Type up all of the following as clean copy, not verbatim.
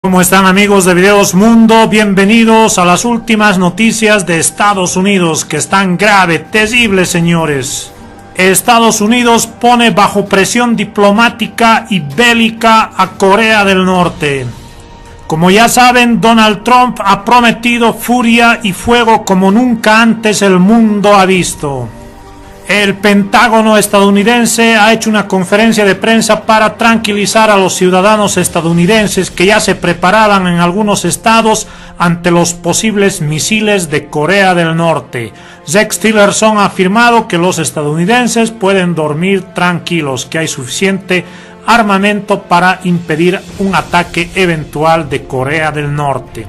¿Cómo están, amigos de Videos Mundo? Bienvenidos a las últimas noticias de Estados Unidos, que están graves, terribles, señores. Estados Unidos pone bajo presión diplomática y bélica a Corea del Norte. Como ya saben, Donald Trump ha prometido furia y fuego como nunca antes el mundo ha visto. El Pentágono estadounidense ha hecho una conferencia de prensa para tranquilizar a los ciudadanos estadounidenses que ya se preparaban en algunos estados ante los posibles misiles de Corea del Norte. Rex Tillerson ha afirmado que los estadounidenses pueden dormir tranquilos, que hay suficiente armamento para impedir un ataque eventual de Corea del Norte.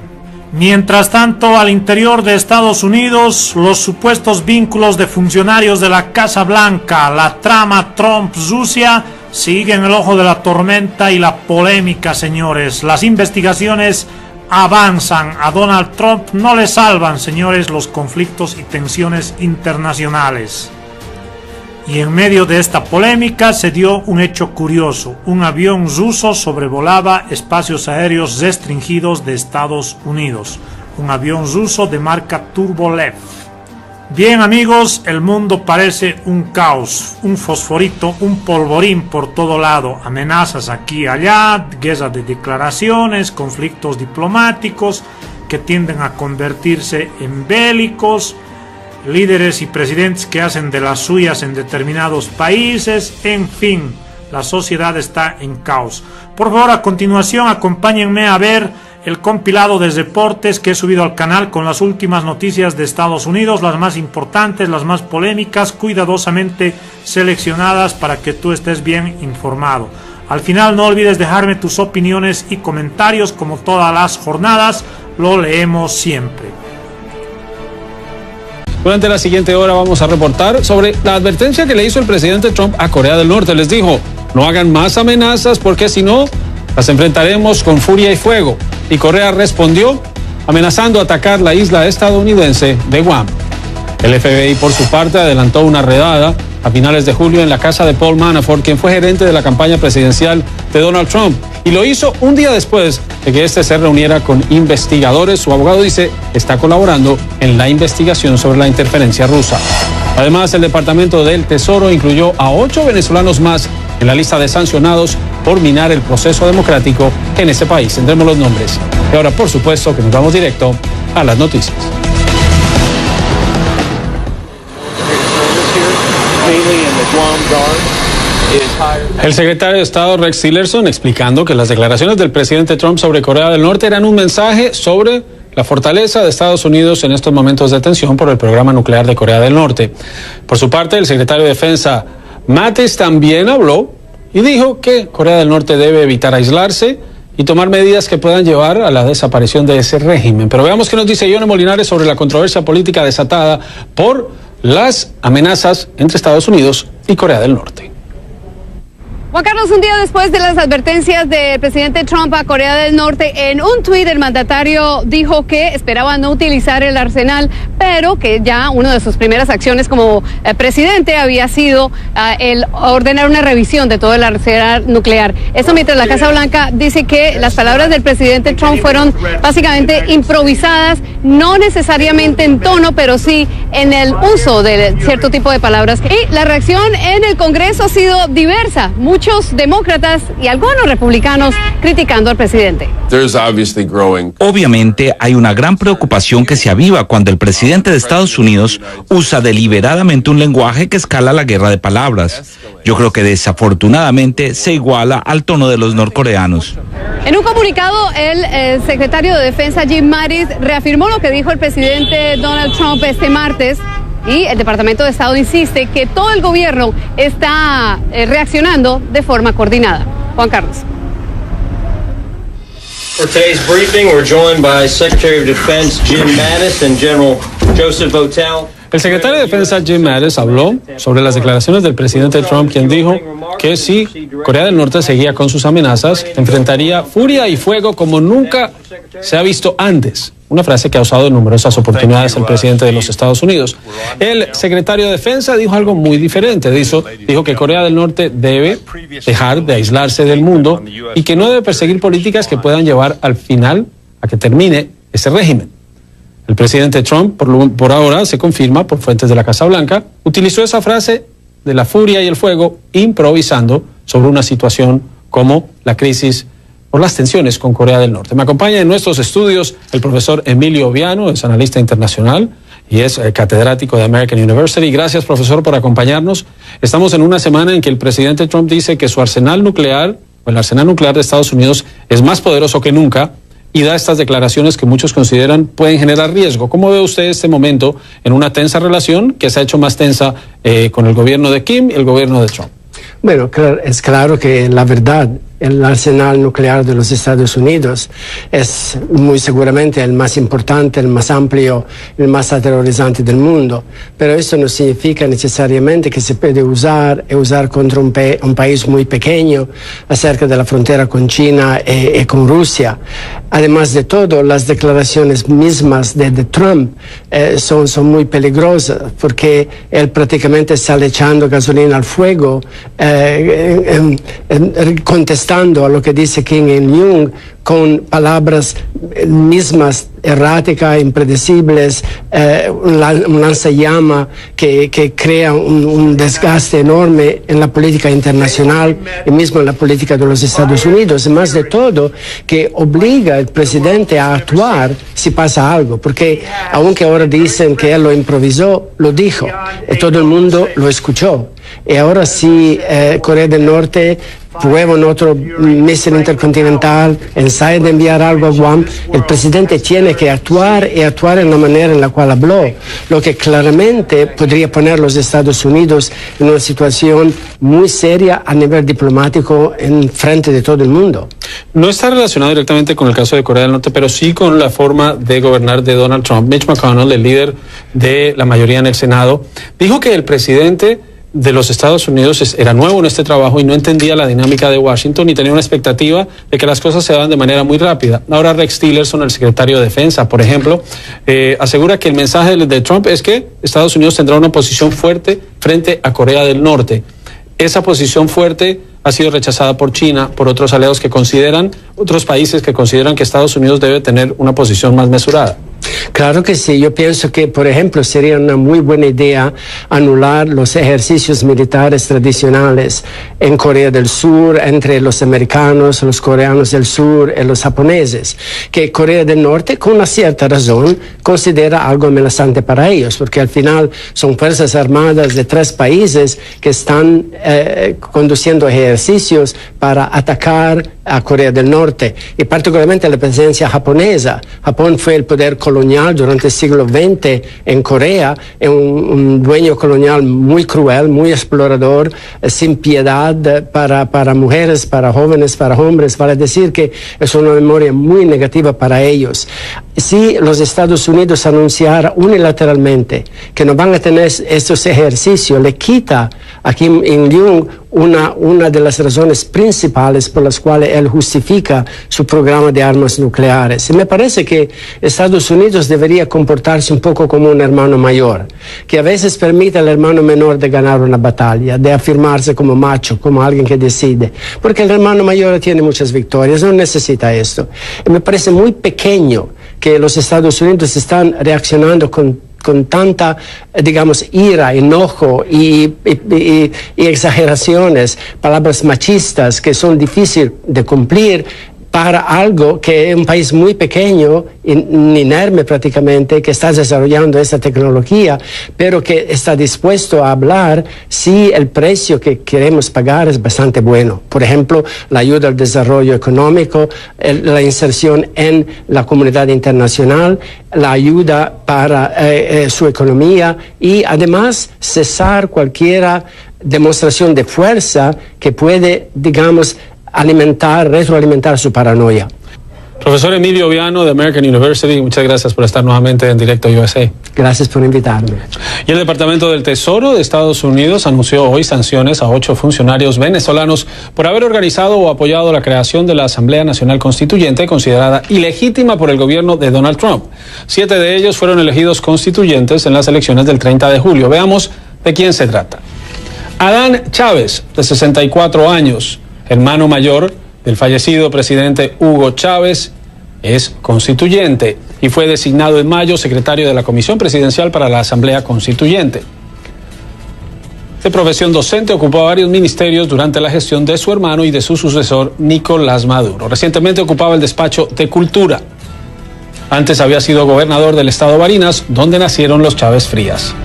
Mientras tanto, al interior de Estados Unidos, los supuestos vínculos de funcionarios de la Casa Blanca, la trama Trump-Rusia, siguen el ojo de la tormenta y la polémica, señores. Las investigaciones avanzan. A Donald Trump no le salvan, señores, los conflictos y tensiones internacionales. Y en medio de esta polémica se dio un hecho curioso. Un avión ruso sobrevolaba espacios aéreos restringidos de Estados Unidos. Un avión ruso de marca Tupolev. Bien, amigos, el mundo parece un caos, un fosforito, un polvorín por todo lado. Amenazas aquí y allá, guerra de declaraciones, conflictos diplomáticos que tienden a convertirse en bélicos. Líderes y presidentes que hacen de las suyas en determinados países, en fin, la sociedad está en caos. Por favor, a continuación, acompáñenme a ver el compilado de reportes que he subido al canal con las últimas noticias de Estados Unidos, las más importantes, las más polémicas, cuidadosamente seleccionadas para que tú estés bien informado. Al final, no olvides dejarme tus opiniones y comentarios, como todas las jornadas, lo leemos siempre. Durante la siguiente hora vamos a reportar sobre la advertencia que le hizo el presidente Trump a Corea del Norte. Les dijo, no hagan más amenazas porque si no, las enfrentaremos con furia y fuego. Y Corea respondió amenazando atacar la isla estadounidense de Guam. El FBI, por su parte, adelantó una redada a finales de julio en la casa de Paul Manafort, quien fue gerente de la campaña presidencial de Donald Trump. Y lo hizo un día después de que este se reuniera con investigadores. Su abogado dice está colaborando en la investigación sobre la interferencia rusa. Además, el Departamento del Tesoro incluyó a 8 venezolanos más en la lista de sancionados por minar el proceso democrático en ese país. Tendremos los nombres. Y ahora, por supuesto, que nos vamos directo a las noticias. El secretario de Estado Rex Tillerson explicando que las declaraciones del presidente Trump sobre Corea del Norte eran un mensaje sobre la fortaleza de Estados Unidos en estos momentos de tensión por el programa nuclear de Corea del Norte. Por su parte, el secretario de Defensa Mattis también habló y dijo que Corea del Norte debe evitar aislarse y tomar medidas que puedan llevar a la desaparición de ese régimen. Pero veamos qué nos dice Yone Molinares sobre la controversia política desatada por las amenazas entre Estados Unidos y Corea del Norte. Juan Carlos, un día después de las advertencias del presidente Trump a Corea del Norte, en un tuit el mandatario dijo que esperaba no utilizar el arsenal, pero que ya una de sus primeras acciones como presidente había sido el ordenar una revisión de todo el arsenal nuclear. Eso mientras la Casa Blanca dice que las palabras del presidente Trump fueron básicamente improvisadas, no necesariamente en tono, pero sí en el uso de cierto tipo de palabras. Y la reacción en el Congreso ha sido diversa. Muchos demócratas y algunos republicanos criticando al presidente. Obviamente hay una gran preocupación que se aviva cuando el presidente de Estados Unidos usa deliberadamente un lenguaje que escala la guerra de palabras. Yo creo que desafortunadamente se iguala al tono de los norcoreanos. En un comunicado, el secretario de Defensa Jim Mattis reafirmó lo que dijo el presidente Donald Trump este martes. Y el Departamento de Estado insiste que todo el gobierno está reaccionando de forma coordinada. Juan Carlos. For today's briefing, we're joined by Secretary of Defense Jim Mattis and General Joseph Votel. El secretario de Defensa Jim Mattis habló sobre las declaraciones del presidente Trump, quien dijo que si Corea del Norte seguía con sus amenazas, enfrentaría furia y fuego como nunca se ha visto antes. Una frase que ha usado en numerosas oportunidades el presidente de los Estados Unidos. El secretario de Defensa dijo algo muy diferente. Dijo que Corea del Norte debe dejar de aislarse del mundo y que no debe perseguir políticas que puedan llevar al final a que termine ese régimen. El presidente Trump, por ahora, se confirma por fuentes de la Casa Blanca, utilizó esa frase de la furia y el fuego improvisando sobre una situación como la crisis por las tensiones con Corea del Norte. Me acompaña en nuestros estudios el profesor Emilio Viano, es analista internacional y es catedrático de American University. Gracias, profesor, por acompañarnos. Estamos en una semana en que el presidente Trump dice que su arsenal nuclear, o el arsenal nuclear de Estados Unidos, es más poderoso que nunca y da estas declaraciones que muchos consideran pueden generar riesgo. ¿Cómo ve usted este momento en una tensa relación que se ha hecho más tensa con el gobierno de Kim y el gobierno de Trump? Bueno, es claro que la verdad, el arsenal nuclear de los Estados Unidos es muy seguramente el más importante, el más amplio, el más aterrorizante del mundo. Pero eso no significa necesariamente que se puede usar contra un país muy pequeño, acerca de la frontera con China y con Rusia. Además de todo, las declaraciones mismas de Trump son muy peligrosas, porque él prácticamente está echando gasolina al fuego, contestando a lo que dice Kim Il-jung con palabras mismas erráticas, impredecibles, un lanzallamas que crea un desgaste enorme en la política internacional y mismo en la política de los Estados Unidos. Y más de todo, que obliga al presidente a actuar si pasa algo, porque aunque ahora dicen que él lo improvisó, lo dijo y todo el mundo lo escuchó. Y ahora si Corea del Norte prueba un otro misil intercontinental, ensaya de enviar algo a Guam, el presidente tiene que actuar y actuar en la manera en la cual habló, lo que claramente podría poner a los Estados Unidos en una situación muy seria a nivel diplomático en frente de todo el mundo. No está relacionado directamente con el caso de Corea del Norte, pero sí con la forma de gobernar de Donald Trump. Mitch McConnell, el líder de la mayoría en el Senado, dijo que el presidente de los Estados Unidos era nuevo en este trabajo y no entendía la dinámica de Washington y tenía una expectativa de que las cosas se daban de manera muy rápida. Ahora Rex Tillerson, el secretario de Defensa, por ejemplo, asegura que el mensaje de Trump es que Estados Unidos tendrá una posición fuerte frente a Corea del Norte. Esa posición fuerte ha sido rechazada por China, por otros aliados otros países que consideran que Estados Unidos debe tener una posición más mesurada. Claro que sí, yo pienso que, por ejemplo, sería una muy buena idea anular los ejercicios militares tradicionales en Corea del Sur entre los americanos, los coreanos del sur y los japoneses, que Corea del Norte, con una cierta razón, considera algo amenazante para ellos, porque al final son fuerzas armadas de 3 países que están conduciendo ejercicios para atacar a Corea del Norte, y particularmente la presencia japonesa. Japón fue el poder colonial durante el siglo XX en Corea, un dueño colonial muy cruel, muy explorador, sin piedad para mujeres, para jóvenes, para hombres. Vale decir que es una memoria muy negativa para ellos. Si los Estados Unidos anunciara unilateralmente que no van a tener estos ejercicios, le quita a Kim Il-jung una de las razones principales por las cuales él justifica su programa de armas nucleares. Y me parece que Estados Unidos debería comportarse un poco como un hermano mayor, que a veces permite al hermano menor de ganar una batalla, de afirmarse como macho, como alguien que decide, porque el hermano mayor tiene muchas victorias, no necesita esto. Y me parece muy pequeño que los Estados Unidos están reaccionando con tanta, digamos, ira, enojo y exageraciones, palabras machistas que son difíciles de cumplir para algo que es un país muy pequeño, inerme prácticamente, que está desarrollando esta tecnología, pero que está dispuesto a hablar si el precio que queremos pagar es bastante bueno. Por ejemplo, la ayuda al desarrollo económico, la inserción en la comunidad internacional, la ayuda para su economía y además cesar cualquier demostración de fuerza que puede, digamos, retroalimentar su paranoia. Profesor Emilio Viano de American University, muchas gracias por estar nuevamente en Directo USA. Gracias por invitarme. Y el Departamento del Tesoro de Estados Unidos anunció hoy sanciones a 8 funcionarios venezolanos por haber organizado o apoyado la creación de la Asamblea Nacional Constituyente, considerada ilegítima por el gobierno de Donald Trump. 7 de ellos fueron elegidos constituyentes en las elecciones del 30 de julio. Veamos de quién se trata. Adán Chávez, de 64 años, hermano mayor del fallecido presidente Hugo Chávez, es constituyente y fue designado en mayo secretario de la Comisión Presidencial para la Asamblea Constituyente. De profesión docente, ocupó varios ministerios durante la gestión de su hermano y de su sucesor, Nicolás Maduro. Recientemente ocupaba el despacho de Cultura. Antes había sido gobernador del estado Barinas, donde nacieron los Chávez Frías.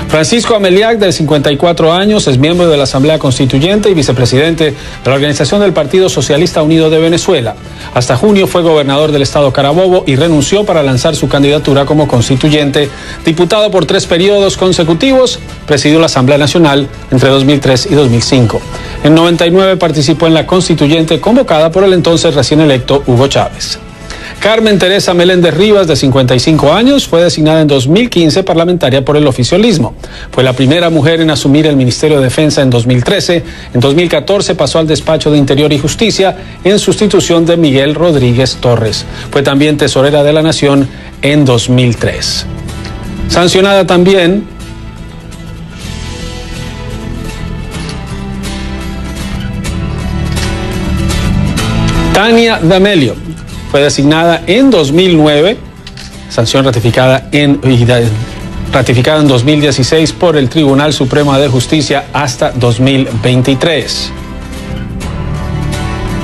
Francisco Ameliac, de 54 años, es miembro de la Asamblea Constituyente y vicepresidente de la Organización del Partido Socialista Unido de Venezuela. Hasta junio fue gobernador del estado Carabobo y renunció para lanzar su candidatura como constituyente. Diputado por 3 periodos consecutivos, presidió la Asamblea Nacional entre 2003 y 2005. En 99 participó en la constituyente convocada por el entonces recién electo Hugo Chávez. Carmen Teresa Meléndez Rivas, de 55 años, fue designada en 2015 parlamentaria por el oficialismo. Fue la primera mujer en asumir el Ministerio de Defensa en 2013. En 2014 pasó al despacho de Interior y Justicia en sustitución de Miguel Rodríguez Torres. Fue también tesorera de la Nación en 2003. Sancionada también Tania D'Amelio. Fue designada en 2009, sanción ratificada en 2016 por el Tribunal Supremo de Justicia hasta 2023.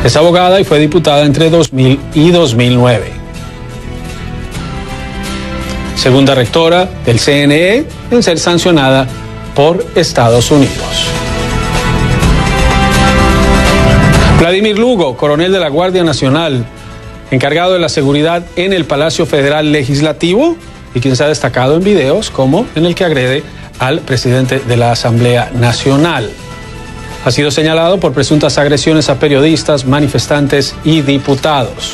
Es abogada y fue diputada entre 2000 y 2009. Segunda rectora del CNE en ser sancionada por Estados Unidos. Vladimir Lugo, coronel de la Guardia Nacional, encargado de la seguridad en el Palacio Federal Legislativo y quien se ha destacado en videos como en el que agrede al presidente de la Asamblea Nacional. Ha sido señalado por presuntas agresiones a periodistas, manifestantes y diputados.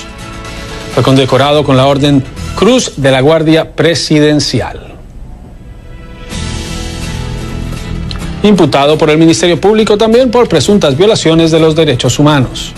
Fue condecorado con la Orden Cruz de la Guardia Presidencial. Imputado por el Ministerio Público también por presuntas violaciones de los derechos humanos.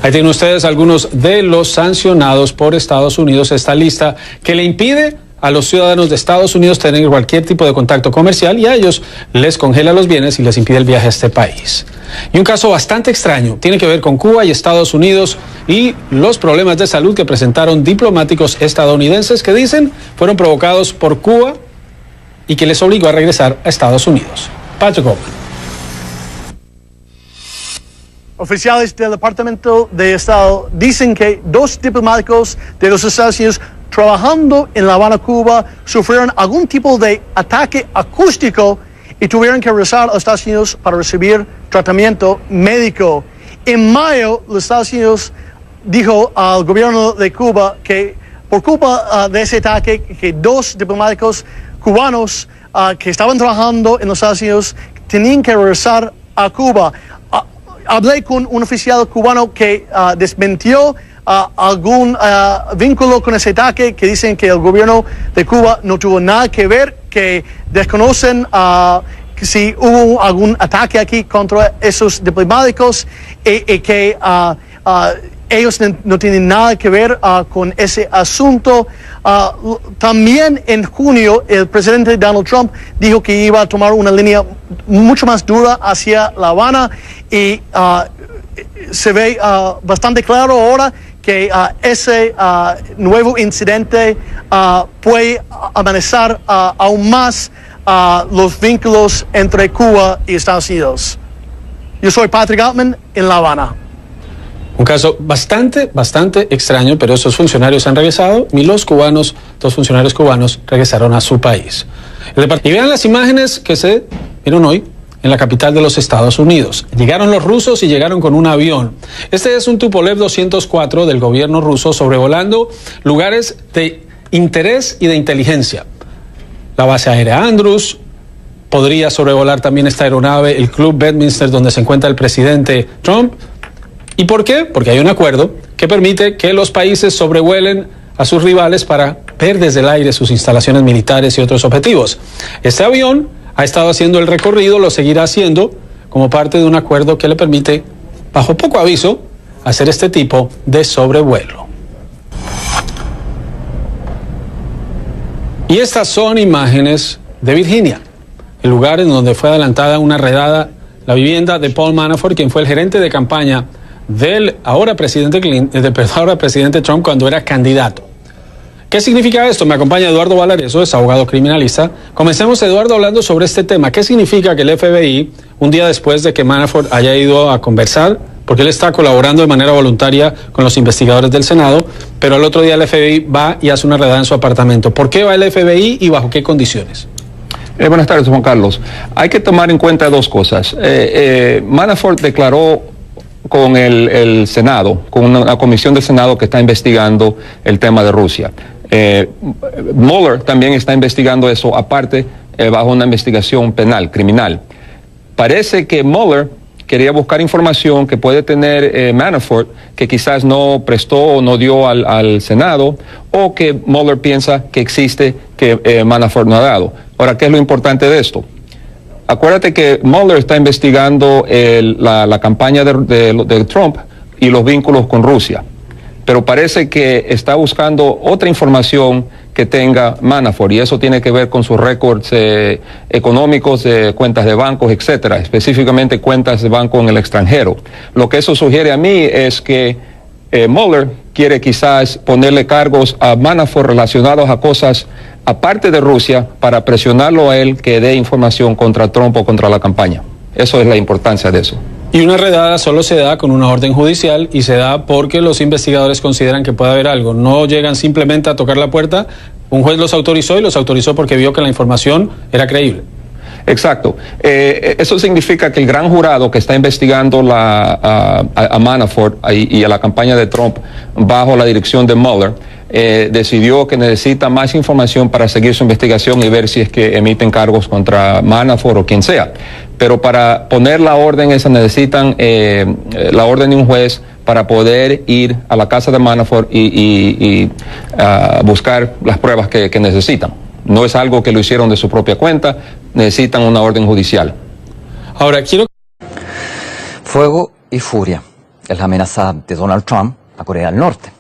Ahí tienen ustedes algunos de los sancionados por Estados Unidos, esta lista que le impide a los ciudadanos de Estados Unidos tener cualquier tipo de contacto comercial y a ellos les congela los bienes y les impide el viaje a este país. Y un caso bastante extraño tiene que ver con Cuba y Estados Unidos y los problemas de salud que presentaron diplomáticos estadounidenses que dicen fueron provocados por Cuba y que les obligó a regresar a Estados Unidos. Patrick Goldman. Oficiales del Departamento de Estado dicen que 2 diplomáticos de los Estados Unidos trabajando en La Habana, Cuba, sufrieron algún tipo de ataque acústico y tuvieron que regresar a los Estados Unidos para recibir tratamiento médico. En mayo, los Estados Unidos dijo al gobierno de Cuba que por culpa de ese ataque, que 2 diplomáticos cubanos que estaban trabajando en los Estados Unidos tenían que regresar a Cuba. Hablé con un oficial cubano que desmentió algún vínculo con ese ataque, que dicen que el gobierno de Cuba no tuvo nada que ver, que desconocen que si hubo algún ataque aquí contra esos diplomáticos y que ellos no tienen nada que ver con ese asunto. También en junio el presidente Donald Trump dijo que iba a tomar una línea mucho más dura hacia La Habana y se ve bastante claro ahora que ese nuevo incidente puede amenazar aún más los vínculos entre Cuba y Estados Unidos. Yo soy Patrick Altman en La Habana. Un caso bastante extraño, pero esos funcionarios han regresado y los cubanos, 2 funcionarios cubanos, regresaron a su país. Y vean las imágenes que se vieron hoy en la capital de los Estados Unidos. Llegaron los rusos y llegaron con un avión. Este es un Tupolev 204 del gobierno ruso sobrevolando lugares de interés y de inteligencia. La base aérea Andrews, podría sobrevolar también esta aeronave el Club Bedminster donde se encuentra el presidente Trump. ¿Y por qué? Porque hay un acuerdo que permite que los países sobrevuelen a sus rivales para ver desde el aire sus instalaciones militares y otros objetivos. Este avión ha estado haciendo el recorrido, lo seguirá haciendo como parte de un acuerdo que le permite, bajo poco aviso, hacer este tipo de sobrevuelo. Y estas son imágenes de Virginia, el lugar en donde fue adelantada una redada, la vivienda de Paul Manafort, quien fue el gerente de campaña del ahora presidente Trump cuando era candidato. ¿Qué significa esto? Me acompaña Eduardo Valareso, es abogado criminalista. Comencemos, Eduardo, hablando sobre este tema. ¿Qué significa que el FBI, un día después de que Manafort haya ido a conversar, porque él está colaborando de manera voluntaria con los investigadores del Senado, pero al otro día el FBI va y hace una redada en su apartamento? ¿Por qué va el FBI y bajo qué condiciones? Buenas tardes, Juan Carlos. Hay que tomar en cuenta dos cosas. Manafort declaró con el Senado, con una comisión del Senado que está investigando el tema de Rusia. Mueller también está investigando eso, aparte, bajo una investigación penal, criminal. Parece que Mueller quería buscar información que puede tener Manafort, que quizás no prestó o no dio al Senado, o que Mueller piensa que existe, que Manafort no ha dado. Ahora, ¿qué es lo importante de esto? Acuérdate que Mueller está investigando la campaña de Trump y los vínculos con Rusia, pero parece que está buscando otra información que tenga Manafort, y eso tiene que ver con sus récords económicos, de cuentas de bancos, etcétera, específicamente cuentas de banco en el extranjero. Lo que eso sugiere a mí es que Mueller quiere quizás ponerle cargos a Manafort relacionados a cosas aparte de Rusia, para presionarlo a él que dé información contra Trump o contra la campaña. Eso es la importancia de eso. Y una redada solo se da con una orden judicial, y se da porque los investigadores consideran que puede haber algo. No llegan simplemente a tocar la puerta. Un juez los autorizó, y los autorizó porque vio que la información era creíble. Exacto. Eso significa que el gran jurado que está investigando a Manafort y a la campaña de Trump bajo la dirección de Mueller decidió que necesita más información para seguir su investigación y ver si es que emiten cargos contra Manafort o quien sea. Pero para poner la orden esa necesitan la orden de un juez para poder ir a la casa de Manafort y buscar las pruebas que necesitan. No es algo que lo hicieron de su propia cuenta, necesitan una orden judicial. Ahora, quiero... Fuego y furia es la amenaza de Donald Trump a Corea del Norte.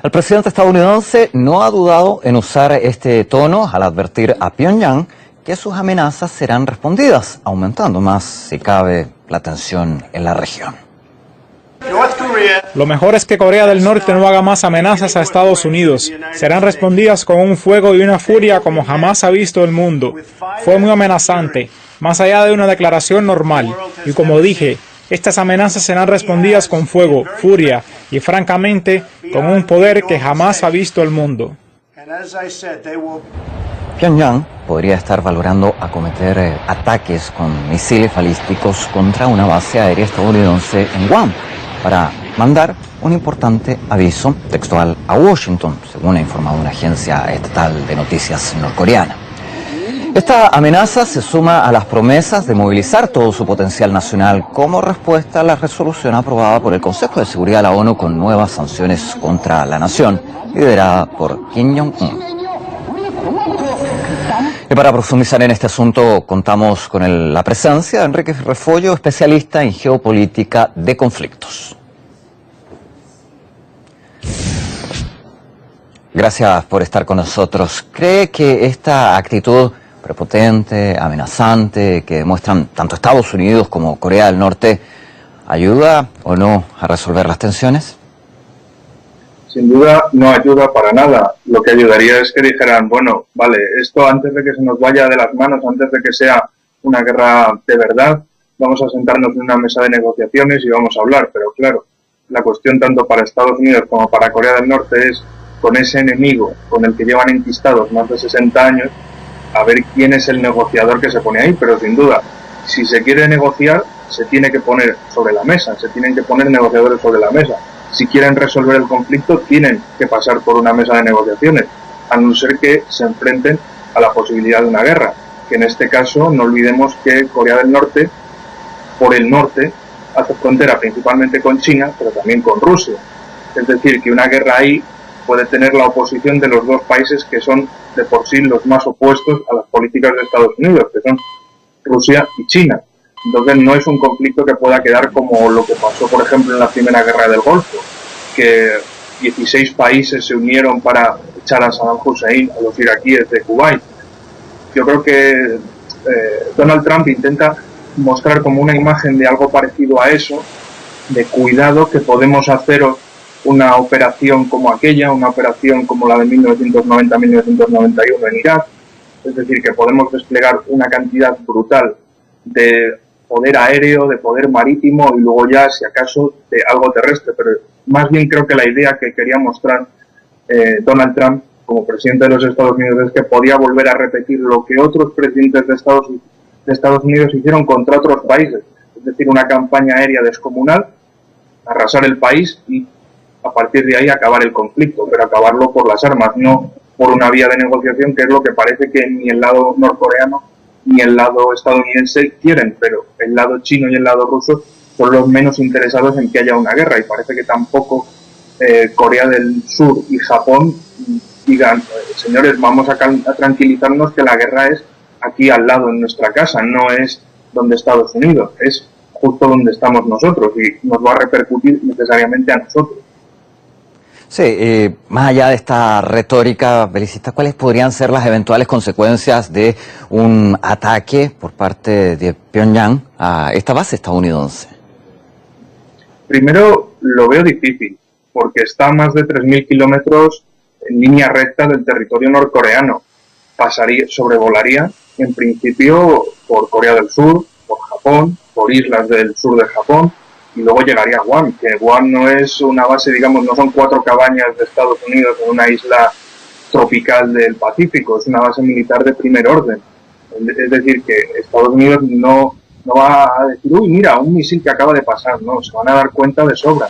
El presidente estadounidense no ha dudado en usar este tono al advertir a Pyongyang que sus amenazas serán respondidas, aumentando más, si cabe, la tensión en la región. Lo mejor es que Corea del Norte no haga más amenazas a Estados Unidos. Serán respondidas con un fuego y una furia como jamás ha visto el mundo. Fue muy amenazante, más allá de una declaración normal. Y como dije, estas amenazas serán respondidas con fuego, furia y, francamente, con un poder que jamás ha visto el mundo. Pyongyang podría estar valorando acometer ataques con misiles balísticos contra una base aérea estadounidense en Guam, para mandar un importante aviso textual a Washington, según ha informado una agencia estatal de noticias norcoreana. Esta amenaza se suma a las promesas de movilizar todo su potencial nacional como respuesta a la resolución aprobada por el Consejo de Seguridad de la ONU con nuevas sanciones contra la nación, liderada por Kim Jong-un. Y para profundizar en este asunto contamos con la presencia de Enrique Refollo, especialista en geopolítica de conflictos. Gracias por estar con nosotros. ¿Cree que esta actitud prepotente, amenazante, que demuestran tanto Estados Unidos como Corea del Norte, ayuda o no a resolver las tensiones? Sin duda no ayuda para nada. Lo que ayudaría es que dijeran, bueno, vale, esto antes de que se nos vaya de las manos, antes de que sea una guerra de verdad, vamos a sentarnos en una mesa de negociaciones y vamos a hablar. Pero claro, la cuestión tanto para Estados Unidos como para Corea del Norte es, con ese enemigo con el que llevan enquistados más de 60 años, a ver quién es el negociador que se pone ahí. Pero sin duda, si se quiere negociar, se tiene que poner sobre la mesa, se tienen que poner negociadores sobre la mesa. Si quieren resolver el conflicto, tienen que pasar por una mesa de negociaciones, a no ser que se enfrenten a la posibilidad de una guerra, que en este caso no olvidemos que Corea del Norte, por el norte, hace frontera principalmente con China, pero también con Rusia. Es decir, que una guerra ahí puede tener la oposición de los dos países que son de por sí los más opuestos a las políticas de Estados Unidos, que son Rusia y China. Entonces no es un conflicto que pueda quedar como lo que pasó, por ejemplo, en la Primera Guerra del Golfo, que 16 países se unieron para echar a Saddam Hussein, a los iraquíes de Kuwait. Yo creo que Donald Trump intenta mostrar como una imagen de algo parecido a eso, de cuidado, que podemos hacer una operación como aquella, una operación como la de 1990-1991 en Irak, es decir, que podemos desplegar una cantidad brutal de poder aéreo, de poder marítimo y luego ya, si acaso, de algo terrestre. Pero más bien creo que la idea que quería mostrar Donald Trump como presidente de los Estados Unidos es que podía volver a repetir lo que otros presidentes de Estados Unidos hicieron contra otros países, es decir, una campaña aérea descomunal, arrasar el país y a partir de ahí acabar el conflicto, pero acabarlo por las armas, no por una vía de negociación, que es lo que parece que ni el lado norcoreano ni el lado estadounidense quieren, pero el lado chino y el lado ruso son los menos interesados en que haya una guerra, y parece que tampoco Corea del Sur y Japón digan, señores, vamos a tranquilizarnos, que la guerra es aquí al lado en nuestra casa, no es donde Estados Unidos, es justo donde estamos nosotros y nos va a repercutir necesariamente a nosotros. Sí, más allá de esta retórica belicista, ¿cuáles podrían ser las eventuales consecuencias de un ataque por parte de Pyongyang a esta base estadounidense? Primero, lo veo difícil, porque está a más de 3.000 kilómetros en línea recta del territorio norcoreano. Sobrevolaría, en principio, por Corea del Sur, por Japón, por islas del sur de Japón, y luego llegaría a Guam, que Guam no es una base, digamos, no son 4 cabañas de Estados Unidos en una isla tropical del Pacífico, es una base militar de primer orden. Es decir, que Estados Unidos no va a decir, uy, mira, un misil que acaba de pasar, no, se van a dar cuenta de sobra.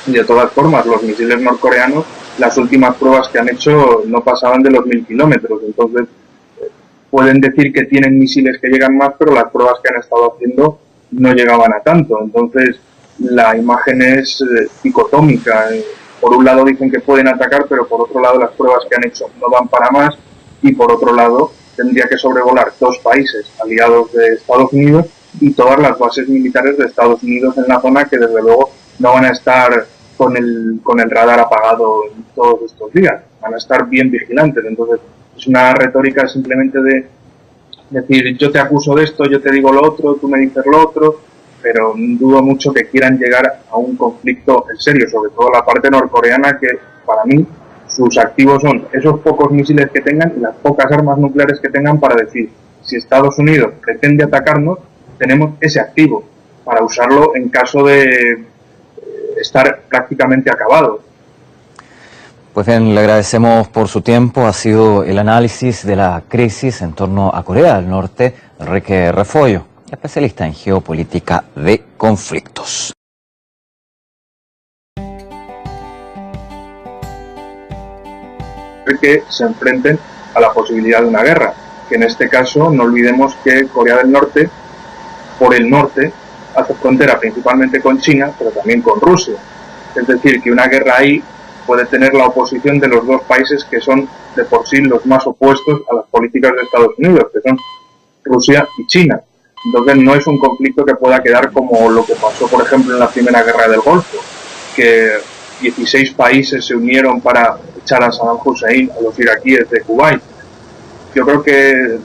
Y de todas formas, los misiles norcoreanos, las últimas pruebas que han hecho no pasaban de los 1.000 kilómetros, entonces pueden decir que tienen misiles que llegan más, pero las pruebas que han estado haciendo no llegaban a tanto. Entonces la imagen es dicotómica. Por un lado dicen que pueden atacar, pero por otro lado las pruebas que han hecho no dan para más, y por otro lado tendría que sobrevolar 2 países aliados de Estados Unidos y todas las bases militares de Estados Unidos en la zona, que desde luego no van a estar con el radar apagado todos estos días, van a estar bien vigilantes. Entonces es una retórica simplemente de decir, yo te acuso de esto, yo te digo lo otro, tú me dices lo otro, pero dudo mucho que quieran llegar a un conflicto en serio, sobre todo la parte norcoreana, que para mí sus activos son esos pocos misiles que tengan y las pocas armas nucleares que tengan, para decir, si Estados Unidos pretende atacarnos, tenemos ese activo para usarlo en caso de estar prácticamente acabado. Pues bien, le agradecemos por su tiempo. Ha sido el análisis de la crisis en torno a Corea del Norte, Enrique Refollo, especialista en geopolítica de conflictos. Que se enfrenten a la posibilidad de una guerra, que en este caso no olvidemos que Corea del Norte, por el norte, hace frontera principalmente con China, pero también con Rusia. Es decir, que una guerra ahí puede tener la oposición de los dos países que son de por sí los más opuestos a las políticas de Estados Unidos, que son Rusia y China. Entonces no es un conflicto que pueda quedar como lo que pasó, por ejemplo, en la Primera Guerra del Golfo, que 16 países se unieron para echar a Saddam Hussein, a los iraquíes de Kuwait. Yo creo que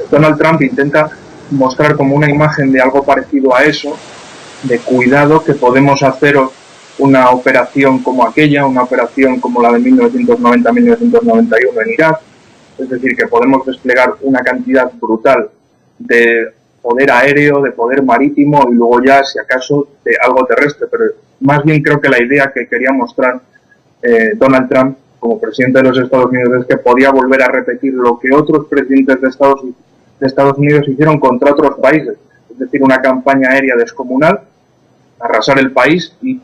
Donald Trump intenta mostrar como una imagen de algo parecido a eso, de cuidado, que podemos hacer una operación como aquella, una operación como la de 1990-1991 en Irak, es decir, que podemos desplegar una cantidad brutal de poder aéreo, de poder marítimo y luego ya, si acaso, de algo terrestre. Pero más bien creo que la idea que quería mostrar Donald Trump como presidente de los Estados Unidos es que podía volver a repetir lo que otros presidentes de Estados Unidos hicieron contra otros países, es decir, una campaña aérea descomunal, arrasar el país y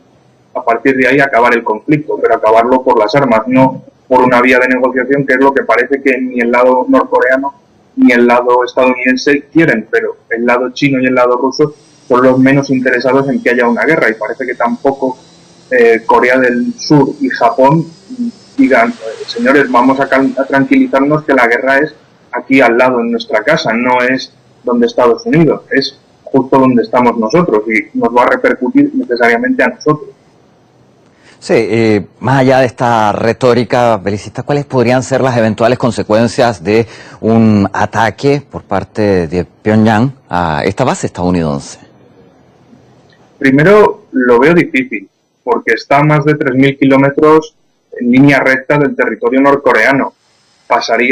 a partir de ahí acabar el conflicto, pero acabarlo por las armas, no por una vía de negociación, que es lo que parece que ni el lado norcoreano ni el lado estadounidense quieren, pero el lado chino y el lado ruso son los menos interesados en que haya una guerra, y parece que tampoco Corea del Sur y Japón digan, señores, vamos a tranquilizarnos que la guerra es aquí al lado en nuestra casa, no es donde Estados Unidos, es justo donde estamos nosotros y nos va a repercutir necesariamente a nosotros. Sí, más allá de esta retórica belicista, ¿cuáles podrían ser las eventuales consecuencias de un ataque por parte de Pyongyang a esta base estadounidense? Primero, lo veo difícil, porque está a más de 3.000 kilómetros en línea recta del territorio norcoreano.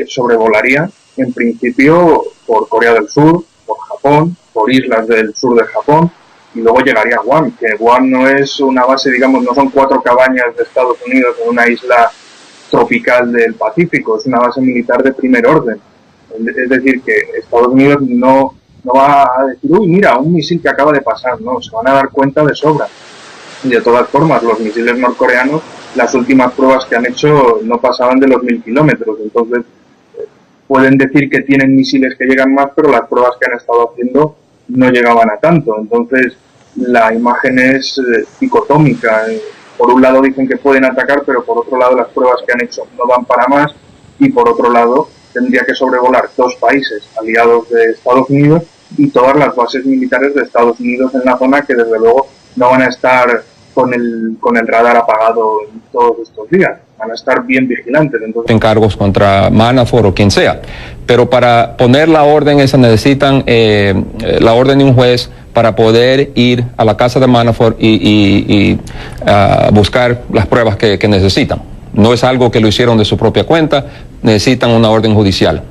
Sobrevolaría, en principio, por Corea del Sur, por Japón, por islas del sur de Japón, y luego llegaría a Guam, que Guam no es una base, digamos, no son 4 cabañas de Estados Unidos en una isla tropical del Pacífico, es una base militar de primer orden. Es decir, que Estados Unidos no va a decir, uy, mira, un misil que acaba de pasar, no, se van a dar cuenta de sobra. Y de todas formas, los misiles norcoreanos, las últimas pruebas que han hecho no pasaban de los 1.000 kilómetros, entonces pueden decir que tienen misiles que llegan más, pero las pruebas que han estado haciendo no llegaban a tanto. Entonces la imagen es dicotómica. Por un lado dicen que pueden atacar, pero por otro lado las pruebas que han hecho no van para más, y por otro lado tendría que sobrevolar 2 países aliados de Estados Unidos y todas las bases militares de Estados Unidos en la zona, que desde luego no van a estar con el radar apagado todos estos días, van a estar bien vigilantes. Entonces, encargos contra Manafort o quien sea, pero para poner la orden esa necesitan la orden de un juez para poder ir a la casa de Manafort y buscar las pruebas que necesitan. No es algo que lo hicieron de su propia cuenta, necesitan una orden judicial.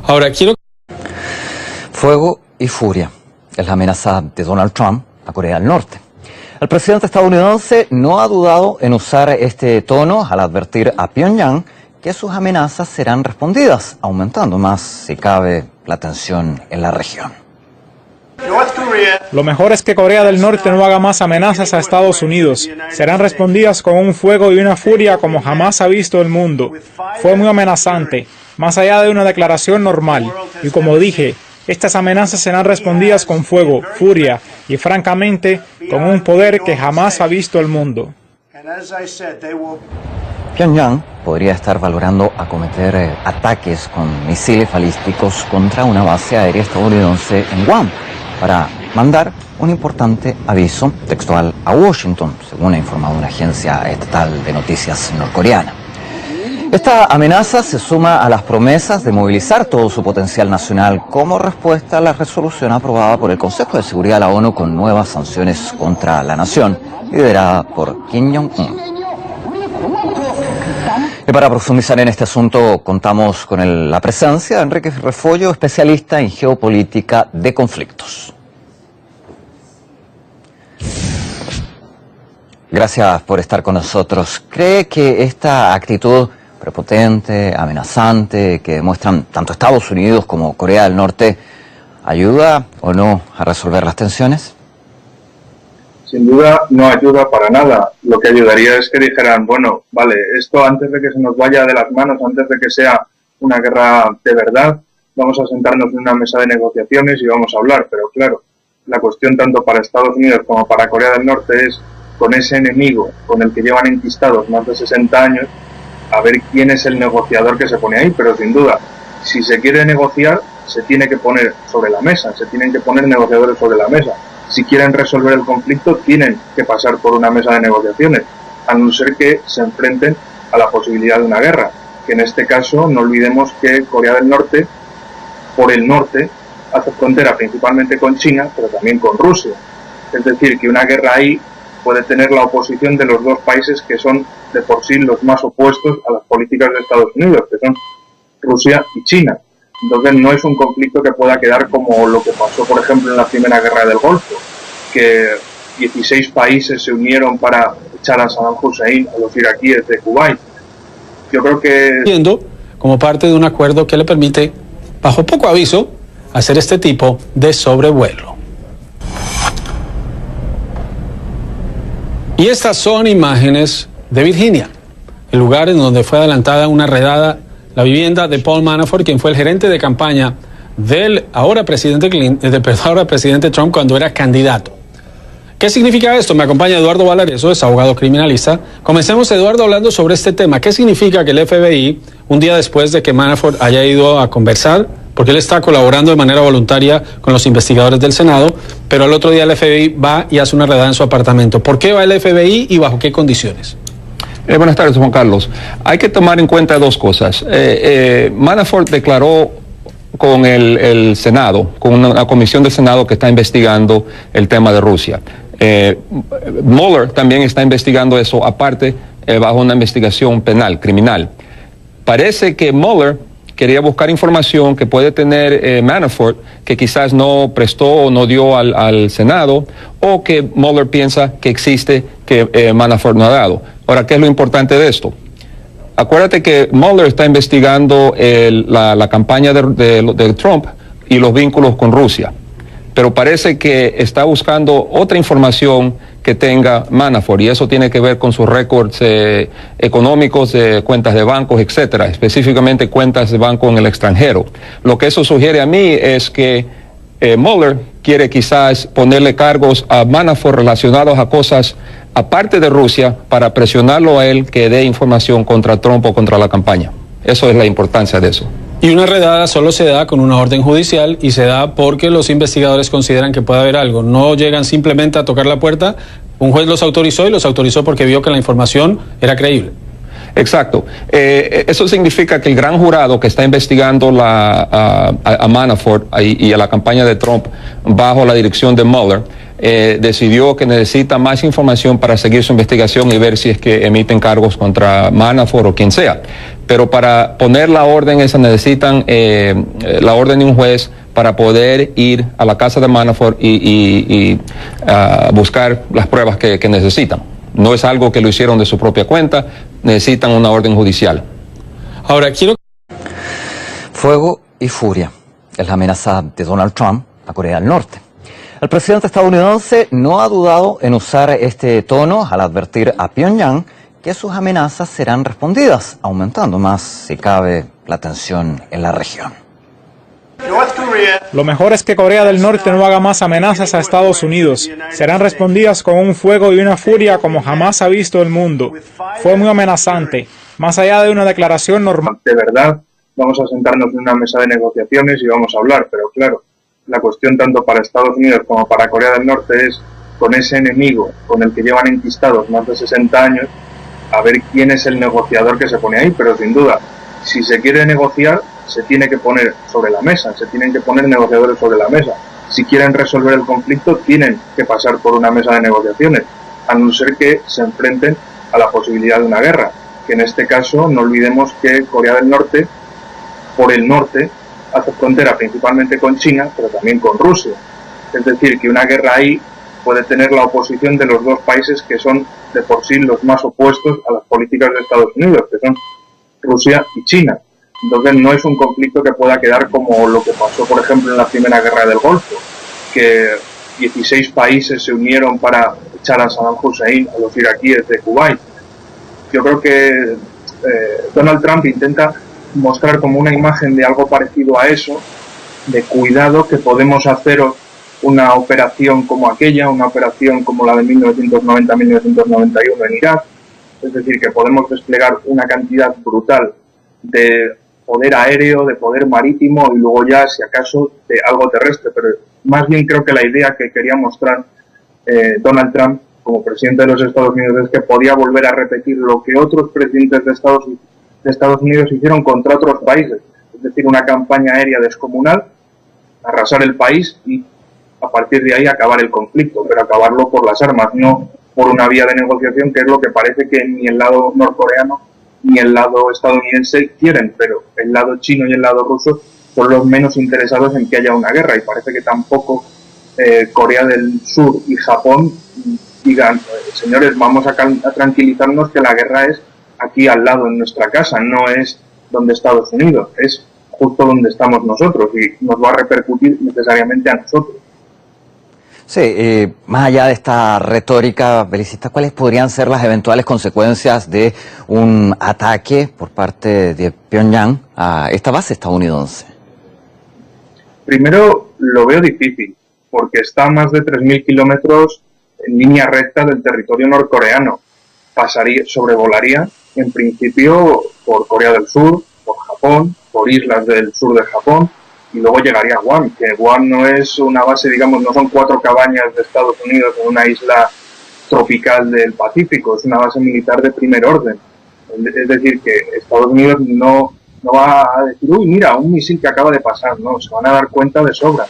Ahora, quiero... Fuego y furia es la amenaza de Donald Trump a Corea del Norte. El presidente estadounidense no ha dudado en usar este tono al advertir a Pyongyang que sus amenazas serán respondidas, aumentando más, si cabe, la tensión en la región. Lo mejor es que Corea del Norte no haga más amenazas a Estados Unidos. Serán respondidas con un fuego y una furia como jamás ha visto el mundo. Fue muy amenazante, más allá de una declaración normal. Y como dije, estas amenazas serán respondidas con fuego, furia y, francamente, con un poder que jamás ha visto el mundo. Pyongyang podría estar valorando acometer ataques con misiles balísticos contra una base aérea estadounidense en Guam para mandar un importante aviso textual a Washington, según ha informado una agencia estatal de noticias norcoreana. Esta amenaza se suma a las promesas de movilizar todo su potencial nacional como respuesta a la resolución aprobada por el Consejo de Seguridad de la ONU con nuevas sanciones contra la nación, liderada por Kim Jong-un. Y para profundizar en este asunto contamos con la presencia de Enrique Refollo, especialista en geopolítica de conflictos. Gracias por estar con nosotros. ¿Cree que esta actitud prepotente, amenazante, que demuestran tanto Estados Unidos como Corea del Norte, ayuda o no a resolver las tensiones? Sin duda no ayuda para nada. Lo que ayudaría es que dijeran, bueno, vale, esto antes de que se nos vaya de las manos, antes de que sea una guerra de verdad, vamos a sentarnos en una mesa de negociaciones y vamos a hablar. Pero claro, la cuestión tanto para Estados Unidos como para Corea del Norte es, con ese enemigo con el que llevan enquistados más de 60 años, a ver quién es el negociador que se pone ahí. Pero sin duda, si se quiere negociar, se tiene que poner sobre la mesa, se tienen que poner negociadores sobre la mesa. Si quieren resolver el conflicto, tienen que pasar por una mesa de negociaciones, a no ser que se enfrenten a la posibilidad de una guerra, que en este caso no olvidemos que Corea del Norte, por el norte, hace frontera principalmente con China, pero también con Rusia. Es decir, que una guerra ahí puede tener la oposición de los dos países que son de por sí los más opuestos a las políticas de Estados Unidos, que son Rusia y China. Entonces no es un conflicto que pueda quedar como lo que pasó, por ejemplo, en la Primera Guerra del Golfo, que 16 países se unieron para echar a Saddam Hussein, a los iraquíes de Kuwait. Yo creo que... como parte de un acuerdo que le permite, bajo poco aviso, hacer este tipo de sobrevuelo. Y estas son imágenes de Virginia, el lugar en donde fue adelantada una redada, la vivienda de Paul Manafort, quien fue el gerente de campaña del ahora presidente Trump cuando era candidato. ¿Qué significa esto? Me acompaña Eduardo Valareso, es abogado criminalista. Comencemos, Eduardo, hablando sobre este tema. ¿Qué significa que el FBI, un día después de que Manafort haya ido a conversar, porque él está colaborando de manera voluntaria con los investigadores del Senado, pero al otro día el FBI va y hace una redada en su apartamento? ¿Por qué va el FBI y bajo qué condiciones? Buenas tardes, Juan Carlos. Hay que tomar en cuenta dos cosas. Manafort declaró con el Senado, con una comisión del Senado que está investigando el tema de Rusia. Mueller también está investigando eso, aparte, bajo una investigación penal, criminal. Parece que Mueller quería buscar información que puede tener Manafort, que quizás no prestó o no dio al Senado, o que Mueller piensa que existe, que Manafort no ha dado. Ahora, ¿qué es lo importante de esto? Acuérdate que Mueller está investigando la campaña de Trump y los vínculos con Rusia, pero parece que está buscando otra información que tenga Manafort, y eso tiene que ver con sus récords económicos, de cuentas de bancos, etcétera, específicamente cuentas de banco en el extranjero. Lo que eso sugiere a mí es que Mueller quiere quizás ponerle cargos a Manafort relacionados a cosas aparte de Rusia para presionarlo a él que dé información contra Trump o contra la campaña. Eso es la importancia de eso. Y una redada solo se da con una orden judicial y se da porque los investigadores consideran que puede haber algo. No llegan simplemente a tocar la puerta. Un juez los autorizó y los autorizó porque vio que la información era creíble. Exacto. Eso significa que el gran jurado que está investigando a Manafort y a la campaña de Trump bajo la dirección de Mueller decidió que necesita más información para seguir su investigación y ver si es que emiten cargos contra Manafort o quien sea. Pero para poner la orden esa necesitan la orden de un juez para poder ir a la casa de Manafort y buscar las pruebas que necesitan. No es algo que lo hicieron de su propia cuenta, necesitan una orden judicial. Ahora, quiero... Fuego y furia es la amenaza de Donald Trump a Corea del Norte. El presidente estadounidense no ha dudado en usar este tono al advertir a Pyongyang que sus amenazas serán respondidas, aumentando más, si cabe, la tensión en la región. Lo mejor es que Corea del Norte no haga más amenazas a Estados Unidos. Serán respondidas con un fuego y una furia como jamás ha visto el mundo. Fue muy amenazante, más allá de una declaración normal. De verdad, vamos a sentarnos en una mesa de negociaciones y vamos a hablar, pero claro, la cuestión tanto para Estados Unidos como para Corea del Norte es, con ese enemigo con el que llevan enquistados más de 60 años, a ver quién es el negociador que se pone ahí, pero sin duda, si se quiere negociar, se tiene que poner sobre la mesa, se tienen que poner negociadores sobre la mesa. Si quieren resolver el conflicto, tienen que pasar por una mesa de negociaciones, a no ser que se enfrenten a la posibilidad de una guerra, que en este caso no olvidemos que Corea del Norte, por el norte, hace frontera principalmente con China, pero también con Rusia. Es decir, que una guerra ahí puede tener la oposición de los dos países que son de por sí los más opuestos a las políticas de Estados Unidos, que son Rusia y China. Entonces no es un conflicto que pueda quedar como lo que pasó, por ejemplo, en la Primera Guerra del Golfo, que 16 países se unieron para echar a Saddam Hussein, a los iraquíes de Kuwait. Yo creo que Donald Trump intenta mostrar como una imagen de algo parecido a eso, de cuidado, que podemos hacer una operación como aquella, una operación como la de 1990-1991 en Irak, es decir, que podemos desplegar una cantidad brutal de poder aéreo, de poder marítimo y luego ya, si acaso, de algo terrestre, pero más bien creo que la idea que quería mostrar Donald Trump como presidente de los Estados Unidos es que podía volver a repetir lo que otros presidentes de Estados Unidos hicieron contra otros países, es decir, una campaña aérea descomunal, arrasar el país y a partir de ahí acabar el conflicto, pero acabarlo por las armas, no por una vía de negociación, que es lo que parece que ni el lado norcoreano ni el lado estadounidense quieren, pero el lado chino y el lado ruso son los menos interesados en que haya una guerra, y parece que tampoco Corea del Sur y Japón digan, señores, vamos a tranquilizarnos que la guerra es aquí al lado en nuestra casa, no es donde Estados Unidos, es justo donde estamos nosotros y nos va a repercutir necesariamente a nosotros. Sí, más allá de esta retórica belicista, ¿cuáles podrían ser las eventuales consecuencias de un ataque por parte de Pyongyang a esta base estadounidense? Primero, lo veo difícil, porque está a más de 3.000 kilómetros en línea recta del territorio norcoreano. Sobrevolaría, en principio, por Corea del Sur, por Japón, por islas del sur de Japón, y luego llegaría a Guam, que Guam no es una base, digamos, no son 4 cabañas de Estados Unidos en una isla tropical del Pacífico, es una base militar de primer orden. Es decir, que Estados Unidos no va a decir, uy, mira, un misil que acaba de pasar, no, se van a dar cuenta de sobra.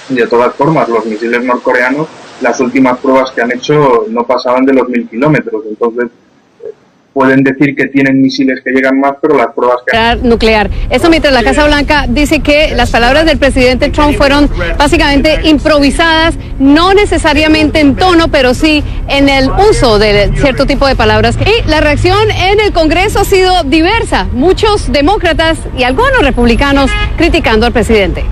Y de todas formas, los misiles norcoreanos, las últimas pruebas que han hecho no pasaban de los 1.000 kilómetros, entonces pueden decir que tienen misiles que llegan más, pero las pruebas que... Nuclear. Esto mientras la Casa Blanca dice que las palabras del presidente Trump fueron básicamente improvisadas, no necesariamente en tono, pero sí en el uso de cierto tipo de palabras. Y la reacción en el Congreso ha sido diversa. Muchos demócratas y algunos republicanos criticando al presidente.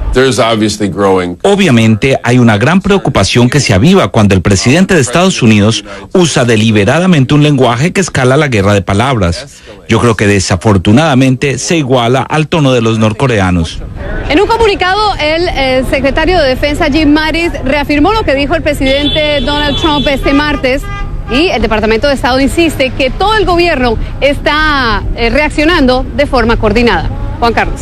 Obviamente hay una gran preocupación que se aviva cuando el presidente de Estados Unidos usa deliberadamente un lenguaje que escala la guerra de palabras. Yo creo que desafortunadamente se iguala al tono de los norcoreanos. En un comunicado, el secretario de Defensa Jim Mattis reafirmó lo que dijo el presidente Donald Trump este martes, y el Departamento de Estado insiste que todo el gobierno está reaccionando de forma coordinada. Juan Carlos.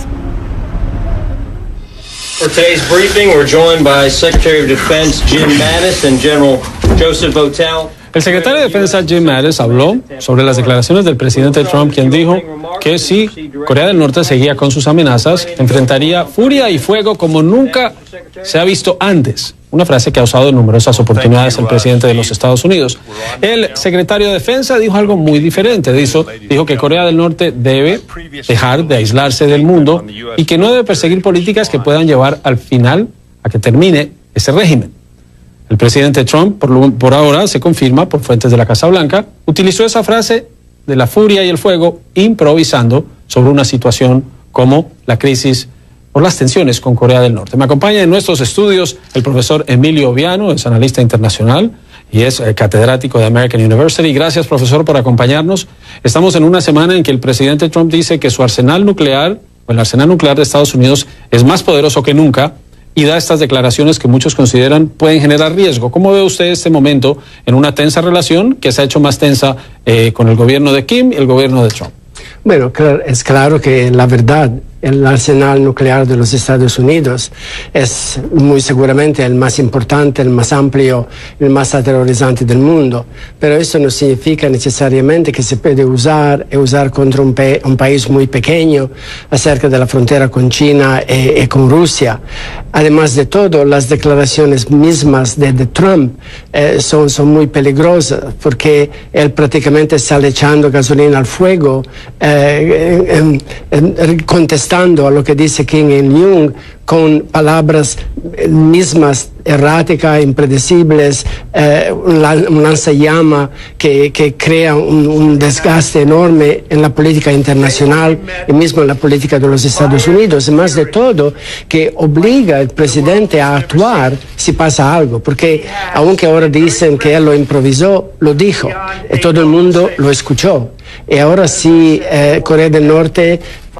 For today's briefing, we're joined by Secretary of Defense Jim Mattis and General Joseph Votel. El secretario de Defensa Jim Mattis habló sobre las declaraciones del presidente Trump, quien dijo que si Corea del Norte seguía con sus amenazas, enfrentaría furia y fuego como nunca se ha visto antes. Una frase que ha usado en numerosas oportunidades el presidente de los Estados Unidos. El secretario de Defensa dijo algo muy diferente. Dijo que Corea del Norte debe dejar de aislarse del mundo y que no debe perseguir políticas que puedan llevar al final a que termine ese régimen. El presidente Trump, por ahora, se confirma por fuentes de la Casa Blanca, utilizó esa frase de la furia y el fuego improvisando sobre una situación como la crisis por las tensiones con Corea del Norte. Me acompaña en nuestros estudios el profesor Emilio Viano, es analista internacional y es catedrático de American University. Gracias, profesor, por acompañarnos. Estamos en una semana en que el presidente Trump dice que su arsenal nuclear, o el arsenal nuclear de Estados Unidos, es más poderoso que nunca, y da estas declaraciones que muchos consideran pueden generar riesgo. ¿Cómo ve usted este momento en una tensa relación que se ha hecho más tensa con el gobierno de Kim y el gobierno de Trump? Bueno, es claro que la verdad, el arsenal nuclear de los Estados Unidos es muy seguramente el más importante, el más amplio, el más aterrorizante del mundo, pero eso no significa necesariamente que se puede usar contra un país muy pequeño acerca de la frontera con China y con Rusia. Además de todo, las declaraciones mismas de Trump son muy peligrosas porque él prácticamente está echando gasolina al fuego, contestando a lo que dice Kim Il-jung con palabras mismas erráticas, impredecibles, un lanzallamas que crea un desgaste enorme en la política internacional y mismo en la política de los Estados Unidos, y más de todo que obliga al presidente a actuar si pasa algo, porque aunque ahora dicen que él lo improvisó, lo dijo y todo el mundo lo escuchó. Y ahora sí, Corea del Norte